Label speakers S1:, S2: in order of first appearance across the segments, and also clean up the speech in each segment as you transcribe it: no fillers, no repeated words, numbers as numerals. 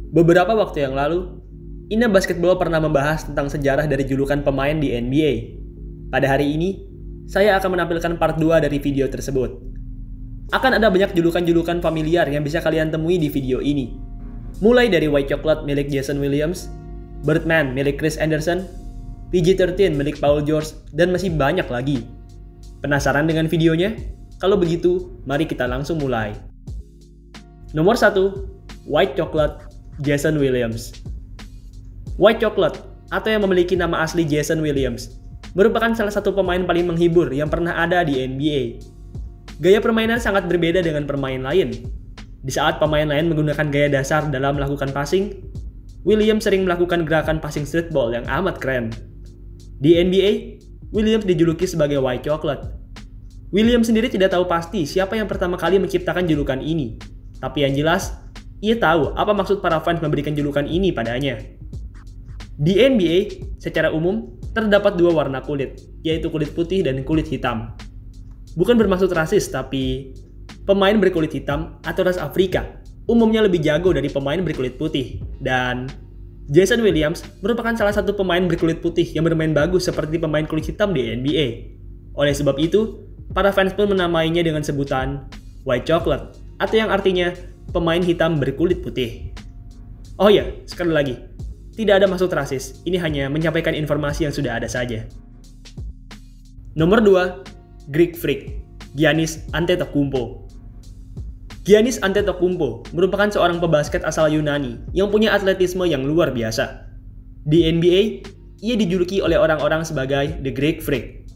S1: Beberapa waktu yang lalu, Ina Basketball pernah membahas tentang sejarah dari julukan pemain di NBA. Pada hari ini, saya akan menampilkan part 2 dari video tersebut. Akan ada banyak julukan-julukan familiar yang bisa kalian temui di video ini. Mulai dari White Chocolate milik Jason Williams, Birdman milik Chris Andersen, PG-13 milik Paul George, dan masih banyak lagi. Penasaran dengan videonya? Kalau begitu, mari kita langsung mulai. Nomor 1, White Chocolate, Jason Williams. White Chocolate, atau yang memiliki nama asli Jason Williams, merupakan salah satu pemain paling menghibur yang pernah ada di NBA. Gaya permainan sangat berbeda dengan pemain lain. Di saat pemain lain menggunakan gaya dasar dalam melakukan passing, Williams sering melakukan gerakan passing streetball yang amat keren. Di NBA, Williams dijuluki sebagai White Chocolate. Williams sendiri tidak tahu pasti siapa yang pertama kali menciptakan julukan ini, tapi yang jelas, ia tahu apa maksud para fans memberikan julukan ini padanya. Di NBA, secara umum, terdapat dua warna kulit, yaitu kulit putih dan kulit hitam. Bukan bermaksud rasis, tapi pemain berkulit hitam atau ras Afrika umumnya lebih jago dari pemain berkulit putih. Dan Jason Williams merupakan salah satu pemain berkulit putih yang bermain bagus seperti pemain kulit hitam di NBA. Oleh sebab itu, para fans pun menamainya dengan sebutan White Chocolate, atau yang artinya pemain hitam berkulit putih. Oh ya, sekali lagi, tidak ada maksud rasis, ini hanya menyampaikan informasi yang sudah ada saja. Nomor 2, Greek Freak, Giannis Antetokounmpo. Giannis Antetokounmpo merupakan seorang pebasket asal Yunani yang punya atletisme yang luar biasa. Di NBA, ia dijuluki oleh orang-orang sebagai The Greek Freak.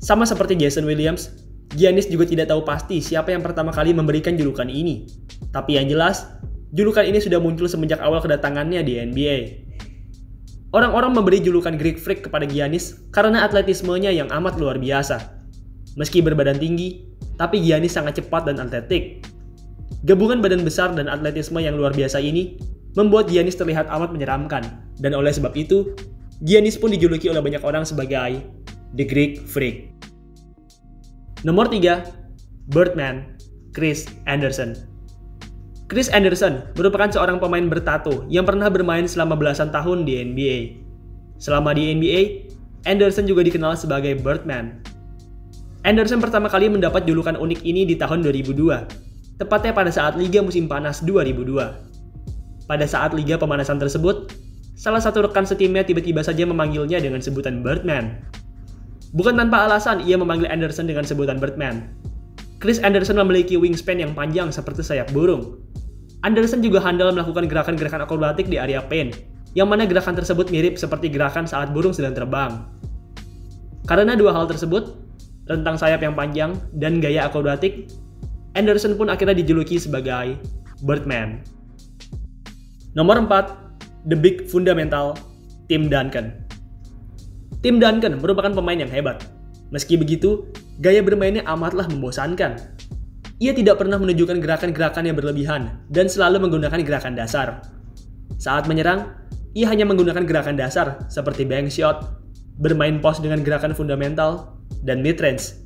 S1: Sama seperti Jason Williams, Giannis juga tidak tahu pasti siapa yang pertama kali memberikan julukan ini. Tapi yang jelas, julukan ini sudah muncul semenjak awal kedatangannya di NBA. Orang-orang memberi julukan Greek Freak kepada Giannis karena atletismenya yang amat luar biasa. Meski berbadan tinggi, tapi Giannis sangat cepat dan atletik. Gabungan badan besar dan atletisme yang luar biasa ini membuat Giannis terlihat amat menyeramkan. Dan oleh sebab itu, Giannis pun dijuluki oleh banyak orang sebagai The Greek Freak. Nomor 3, Birdman, Chris Andersen. Chris Andersen merupakan seorang pemain bertato yang pernah bermain selama belasan tahun di NBA. Selama di NBA, Andersen juga dikenal sebagai Birdman. Andersen pertama kali mendapat julukan unik ini di tahun 2002, tepatnya pada saat Liga Musim Panas 2002. Pada saat Liga Pemanasan tersebut, salah satu rekan setimnya tiba-tiba saja memanggilnya dengan sebutan Birdman. Bukan tanpa alasan ia memanggil Andersen dengan sebutan Birdman. Chris Andersen memiliki wingspan yang panjang seperti sayap burung. Andersen juga handal melakukan gerakan-gerakan akrobatik di area paint, yang mana gerakan tersebut mirip seperti gerakan saat burung sedang terbang. Karena dua hal tersebut, rentang sayap yang panjang dan gaya akrobatik, Andersen pun akhirnya dijuluki sebagai Birdman. Nomor 4, The Big Fundamental, Tim Duncan. Tim Duncan merupakan pemain yang hebat. Meski begitu, gaya bermainnya amatlah membosankan. Ia tidak pernah menunjukkan gerakan-gerakan yang berlebihan dan selalu menggunakan gerakan dasar. Saat menyerang, ia hanya menggunakan gerakan dasar seperti bank shot, bermain post dengan gerakan fundamental, dan mid-range.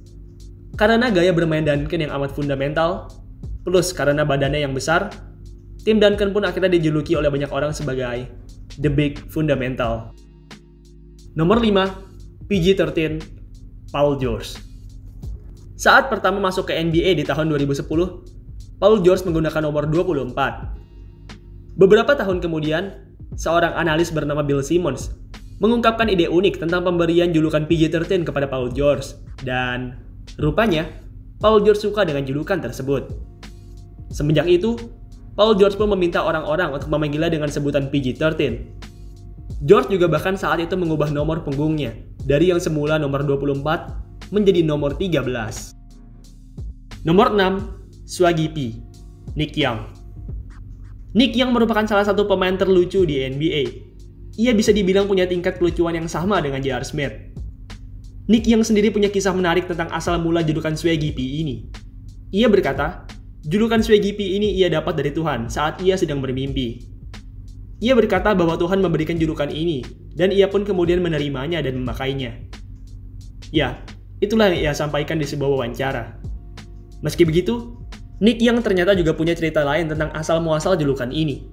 S1: Karena gaya bermain Duncan yang amat fundamental, plus karena badannya yang besar, Tim Duncan pun akhirnya dijuluki oleh banyak orang sebagai The Big Fundamental. Nomor 5, PG-13, Paul George. Saat pertama masuk ke NBA di tahun 2010, Paul George menggunakan nomor 24. Beberapa tahun kemudian, seorang analis bernama Bill Simmons mengungkapkan ide unik tentang pemberian julukan PG-13 kepada Paul George, dan rupanya Paul George suka dengan julukan tersebut. Semenjak itu, Paul George pun meminta orang-orang untuk memanggilnya dengan sebutan PG-13. George juga bahkan saat itu mengubah nomor punggungnya dari yang semula nomor 24 menjadi nomor 13. Nomor 6, Swaggy P, Nick Young. Nick Young merupakan salah satu pemain terlucu di NBA. Ia bisa dibilang punya tingkat kelucuan yang sama dengan J.R. Smith. Nick Young sendiri punya kisah menarik tentang asal mula julukan Swaggy P ini. Ia berkata, julukan Swaggy P ini ia dapat dari Tuhan saat ia sedang bermimpi. Ia berkata bahwa Tuhan memberikan julukan ini, dan ia pun kemudian menerimanya dan memakainya. Ya, itulah yang ia sampaikan di sebuah wawancara. Meski begitu, Nick Young ternyata juga punya cerita lain tentang asal-muasal julukan ini.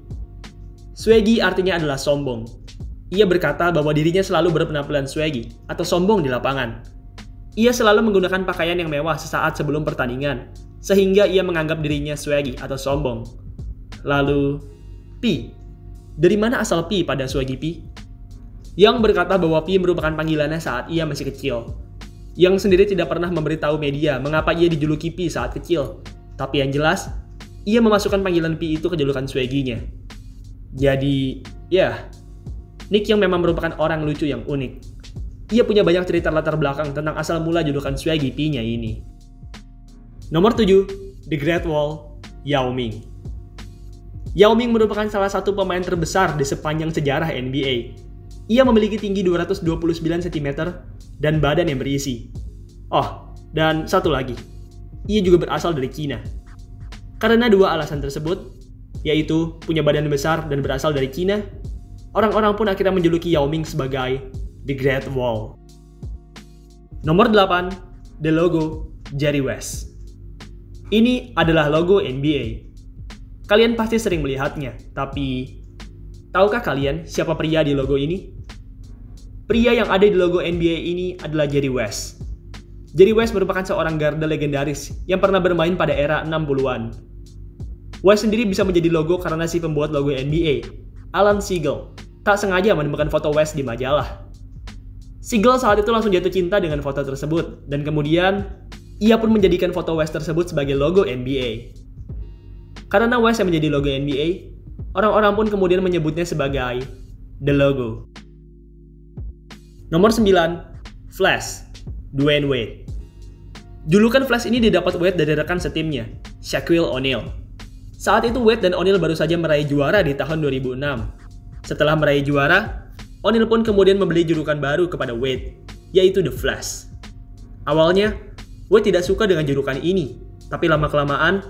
S1: Swaggy artinya adalah sombong. Ia berkata bahwa dirinya selalu berpenampilan swaggy atau sombong di lapangan. Ia selalu menggunakan pakaian yang mewah sesaat sebelum pertandingan, sehingga ia menganggap dirinya swaggy atau sombong. Lalu, P. Dari mana asal P pada Swaggy P? Yang berkata bahwa P merupakan panggilannya saat ia masih kecil. Yang sendiri tidak pernah memberitahu media mengapa ia dijuluki P saat kecil. Tapi yang jelas, ia memasukkan panggilan P itu ke julukan Swaggy-nya. Jadi, ya, Nick yang memang merupakan orang lucu yang unik. Ia punya banyak cerita latar belakang tentang asal mula julukan Swaggy P-nya ini. Nomor 7, The Great Wall, Yao Ming. Yao Ming merupakan salah satu pemain terbesar di sepanjang sejarah NBA. Ia memiliki tinggi 229 cm dan badan yang berisi. Oh, dan satu lagi. Ia juga berasal dari Cina. Karena dua alasan tersebut, yaitu punya badan besar dan berasal dari Cina, orang-orang pun akhirnya menjuluki Yao Ming sebagai The Great Wall. Nomor 8, The Logo, Jerry West. Ini adalah logo NBA. Kalian pasti sering melihatnya, tapi tahukah kalian siapa pria di logo ini? Pria yang ada di logo NBA ini adalah Jerry West. Jerry West merupakan seorang garda legendaris yang pernah bermain pada era 60-an. West sendiri bisa menjadi logo karena si pembuat logo NBA, Alan Siegel, tak sengaja menemukan foto West di majalah. Siegel saat itu langsung jatuh cinta dengan foto tersebut, dan kemudian ia pun menjadikan foto West tersebut sebagai logo NBA. Karena West yang menjadi logo NBA, orang-orang pun kemudian menyebutnya sebagai The Logo. Nomor 9, Flash, Dwyane Wade. Julukan Flash ini didapat Wade dari rekan setimnya, Shaquille O'Neal. Saat itu Wade dan O'Neal baru saja meraih juara di tahun 2006. Setelah meraih juara, O'Neal pun kemudian membeli julukan baru kepada Wade, yaitu The Flash. Awalnya, Wade tidak suka dengan julukan ini, tapi lama-kelamaan,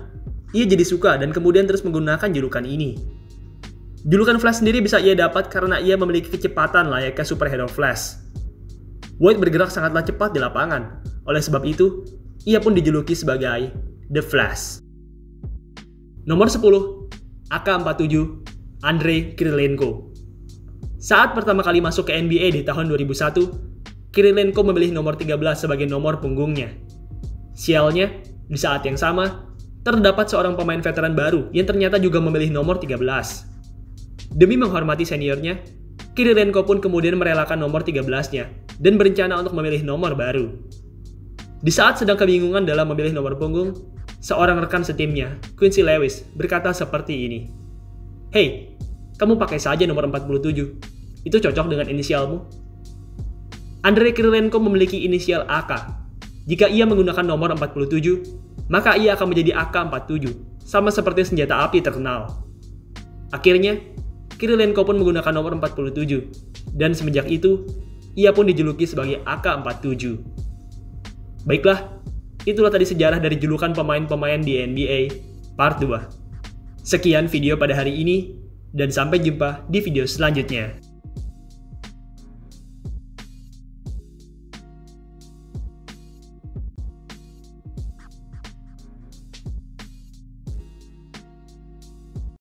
S1: ia jadi suka dan kemudian terus menggunakan julukan ini. Julukan Flash sendiri bisa ia dapat karena ia memiliki kecepatan layaknya superhero Flash. Wade bergerak sangatlah cepat di lapangan, oleh sebab itu, ia pun dijuluki sebagai The Flash. Nomor 10, AK-47, Andrei Kirilenko. Saat pertama kali masuk ke NBA di tahun 2001, Kirilenko memilih nomor 13 sebagai nomor punggungnya. Sialnya, di saat yang sama, terdapat seorang pemain veteran baru yang ternyata juga memilih nomor 13. Demi menghormati seniornya, Kirilenko pun kemudian merelakan nomor 13-nya dan berencana untuk memilih nomor baru. Di saat sedang kebingungan dalam memilih nomor punggung, seorang rekan setimnya, Quincy Lewis, berkata seperti ini. "Hey, kamu pakai saja nomor 47. Itu cocok dengan inisialmu." Andrei Kirilenko memiliki inisial AK. Jika ia menggunakan nomor 47, maka ia akan menjadi AK-47, sama seperti senjata api terkenal. Akhirnya, Kirilenko pun menggunakan nomor 47, dan semenjak itu, ia pun dijuluki sebagai AK-47. Baiklah, itulah tadi sejarah dari julukan pemain-pemain di NBA, part 2. Sekian video pada hari ini, dan sampai jumpa di video selanjutnya.